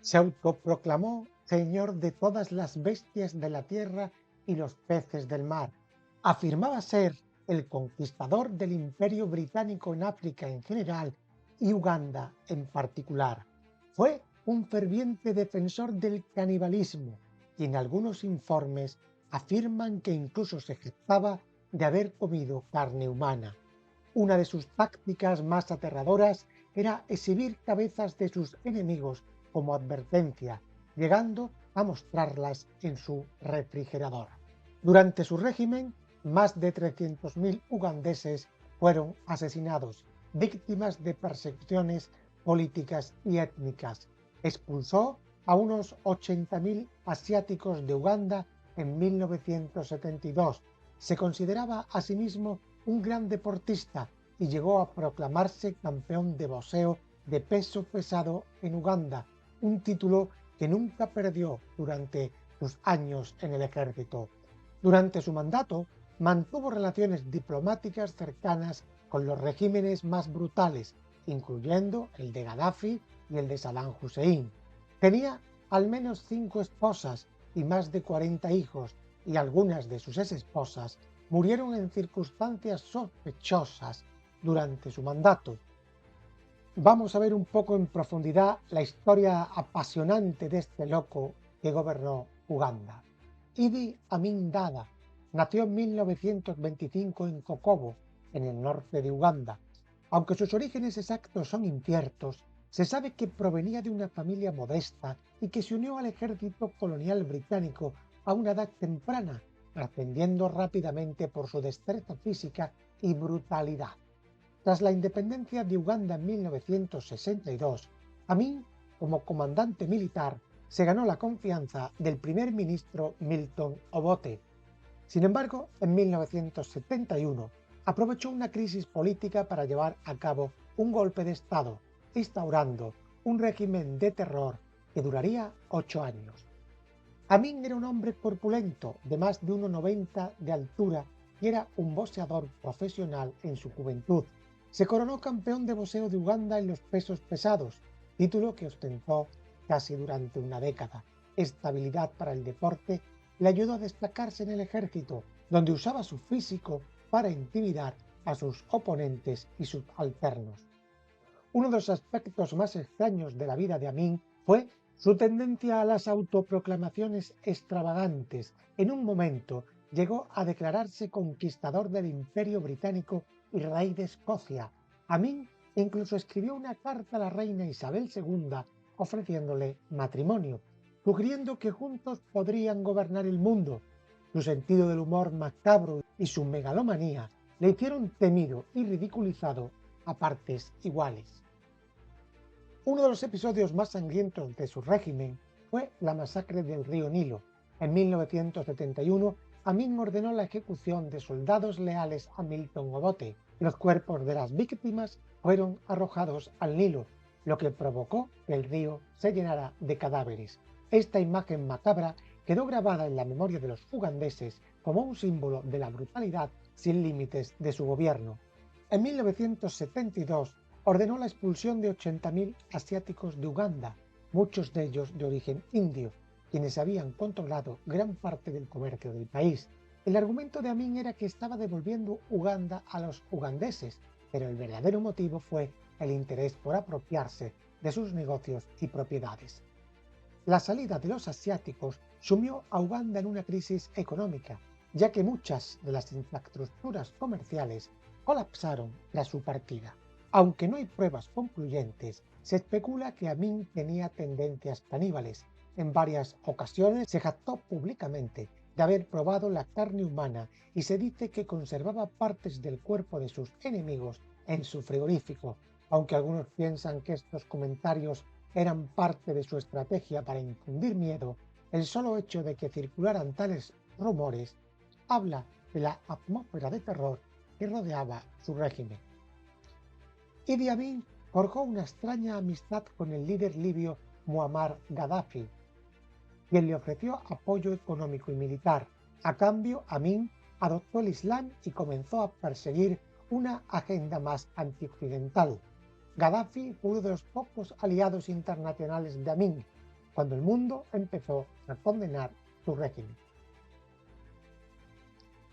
Se autoproclamó señor de todas las bestias de la tierra y los peces del mar. Afirmaba ser el conquistador del Imperio Británico en África en general y Uganda en particular. Fue un ferviente defensor del canibalismo y en algunos informes afirman que incluso se jactaba de haber comido carne humana. Una de sus tácticas más aterradoras era exhibir cabezas de sus enemigos como advertencia, llegando a mostrarlas en su refrigerador. Durante su régimen, más de 300.000 ugandeses fueron asesinados, víctimas de persecuciones políticas y étnicas. Expulsó a unos 80.000 asiáticos de Uganda en 1972. Se consideraba a sí mismo un gran deportista y llegó a proclamarse campeón de boxeo de peso pesado en Uganda, un título que nunca perdió durante sus años en el ejército. Durante su mandato mantuvo relaciones diplomáticas cercanas con los regímenes más brutales, incluyendo el de Gaddafi y el de Saddam Hussein. Tenía al menos 5 esposas y más de 40 hijos, y algunas de sus exesposas murieron en circunstancias sospechosas durante su mandato. Vamos a ver un poco en profundidad la historia apasionante de este loco que gobernó Uganda. Idi Amin Dada nació en 1925 en Kokobo, en el norte de Uganda. Aunque sus orígenes exactos son inciertos, se sabe que provenía de una familia modesta y que se unió al ejército colonial británico a una edad temprana, ascendiendo rápidamente por su destreza física y brutalidad. Tras la independencia de Uganda en 1962, Amin, como comandante militar, se ganó la confianza del primer ministro Milton Obote. Sin embargo, en 1971 aprovechó una crisis política para llevar a cabo un golpe de Estado, instaurando un régimen de terror que duraría 8 años. Amin era un hombre corpulento, de más de 1,90 de altura, y era un boxeador profesional en su juventud. Se coronó campeón de boxeo de Uganda en los pesos pesados, título que ostentó casi durante una década. Esta habilidad para el deporte le ayudó a destacarse en el ejército, donde usaba su físico para intimidar a sus oponentes y subalternos. Uno de los aspectos más extraños de la vida de Amin fue su tendencia a las autoproclamaciones extravagantes. En un momento llegó a declararse conquistador del Imperio Británico y rey de Escocia. Amin incluso escribió una carta a la reina Isabel II ofreciéndole matrimonio, sugiriendo que juntos podrían gobernar el mundo. Su sentido del humor macabro y su megalomanía le hicieron temido y ridiculizado a partes iguales. Uno de los episodios más sangrientos de su régimen fue la masacre del río Nilo. En 1971, Amin ordenó la ejecución de soldados leales a Milton Obote. Los cuerpos de las víctimas fueron arrojados al Nilo, lo que provocó que el río se llenara de cadáveres. Esta imagen macabra quedó grabada en la memoria de los ugandeses como un símbolo de la brutalidad sin límites de su gobierno. En 1972 ordenó la expulsión de 80.000 asiáticos de Uganda, muchos de ellos de origen indio, quienes habían controlado gran parte del comercio del país. El argumento de Amin era que estaba devolviendo Uganda a los ugandeses, pero el verdadero motivo fue el interés por apropiarse de sus negocios y propiedades. La salida de los asiáticos sumió a Uganda en una crisis económica, ya que muchas de las infraestructuras comerciales colapsaron tras su partida. Aunque no hay pruebas concluyentes, se especula que Amin tenía tendencias caníbales. En varias ocasiones se jactó públicamente de haber probado la carne humana y se dice que conservaba partes del cuerpo de sus enemigos en su frigorífico, aunque algunos piensan que estos comentarios eran parte de su estrategia para infundir miedo. El solo hecho de que circularan tales rumores habla de la atmósfera de terror que rodeaba su régimen. Idi Amin forjó una extraña amistad con el líder libio Muammar Gaddafi, quien le ofreció apoyo económico y militar. A cambio, Amin adoptó el Islam y comenzó a perseguir una agenda más antioccidental. Gaddafi fue uno de los pocos aliados internacionales de Amin. cuando el mundo empezó a condenar su régimen.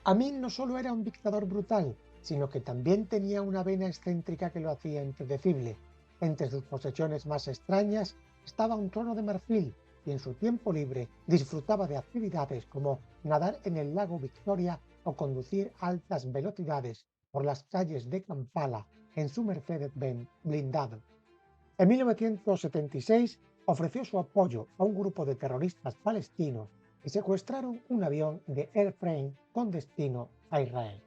Amin no solo era un dictador brutal, sino que también tenía una vena excéntrica que lo hacía impredecible. Entre sus posesiones más extrañas estaba un trono de marfil y en su tiempo libre disfrutaba de actividades como nadar en el lago Victoria o conducir a altas velocidades por las calles de Kampala en su Mercedes-Benz blindado. En 1976 ofreció su apoyo a un grupo de terroristas palestinos que secuestraron un avión de Airframe con destino a Israel.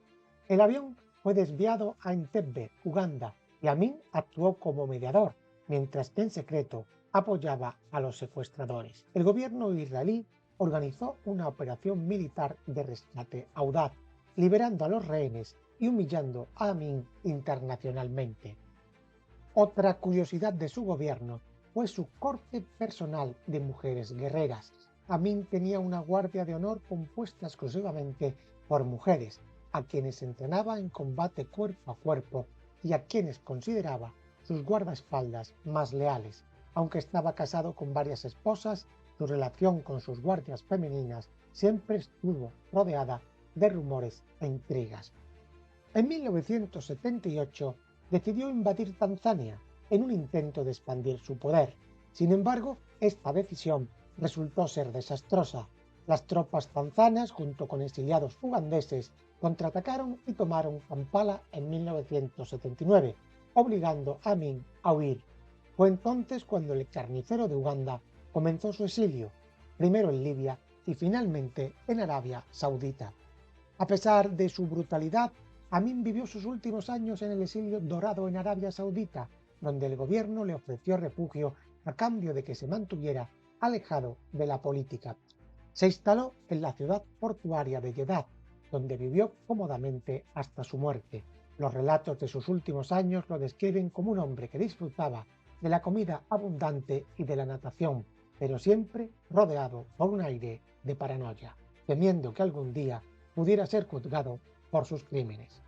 El avión fue desviado a Entebbe, Uganda, y Amin actuó como mediador, mientras que en secreto apoyaba a los secuestradores. El gobierno israelí organizó una operación militar de rescate audaz, liberando a los rehenes y humillando a Amin internacionalmente. Otra curiosidad de su gobierno fue su corte personal de mujeres guerreras. Amin tenía una guardia de honor compuesta exclusivamente por mujeres, a quienes entrenaba en combate cuerpo a cuerpo y a quienes consideraba sus guardaespaldas más leales. Aunque estaba casado con varias esposas, su relación con sus guardias femeninas siempre estuvo rodeada de rumores e intrigas. En 1978 decidió invadir Tanzania en un intento de expandir su poder. Sin embargo, esta decisión resultó ser desastrosa. Las tropas tanzanas, junto con exiliados ugandeses, contraatacaron y tomaron Kampala en 1979, obligando a Amin a huir. Fue entonces cuando el carnicero de Uganda comenzó su exilio, primero en Libia y finalmente en Arabia Saudita. A pesar de su brutalidad, Amin vivió sus últimos años en el exilio dorado en Arabia Saudita, donde el gobierno le ofreció refugio a cambio de que se mantuviera alejado de la política. Se instaló en la ciudad portuaria de Jeddah, donde vivió cómodamente hasta su muerte. Los relatos de sus últimos años lo describen como un hombre que disfrutaba de la comida abundante y de la natación, pero siempre rodeado por un aire de paranoia, temiendo que algún día pudiera ser juzgado por sus crímenes.